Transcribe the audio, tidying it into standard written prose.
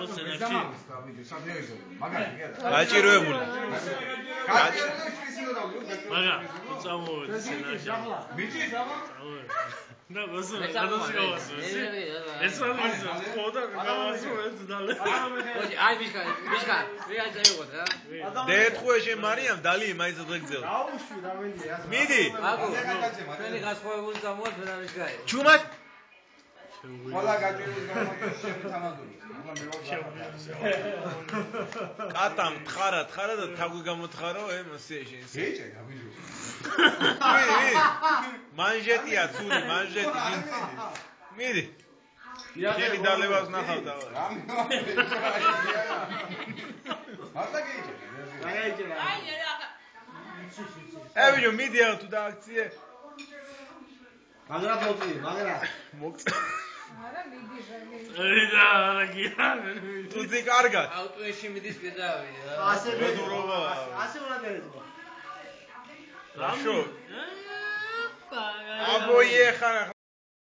ხო სცენარში? გაჭიროებული. მაგრამ წამოვედი სცენარში. მიჭი? და მოსულ გადასიღავს. ეს არის ხოდა გავასრულეთ დალე. აი მიშკა, ვიღაც დაიღოთ რა. დეთხუე შენ მარიამ დალი მაინც დღეგძელ. დაუშვი რამენია. მიდი. ჩვენი გასხოვებული წამოვა ვერ არის გაი. ჩუმად ყველა გაჭირვის გამოგეშენ თამადული. კატამ თხარა და თაგვი გამოთხარო მოსიეშენ. გეჭე გამიჟო. მანჟეტია ცური მანჟეტი. მიდი. შენი დალევას ნახავ და. მარტა გეჭე. გაიჭერა. ევიო მიდი რა თუ დააქციე. მაგრამ მოწი, მაგრამ მოგწე. არა მიდი ჟენი. არა გია. თუძი კარგად. აუტოეში მიდის კიდევ. ასე მოდურობა. ასე უნდა დაეძო. რაშო? აბოიე ხარ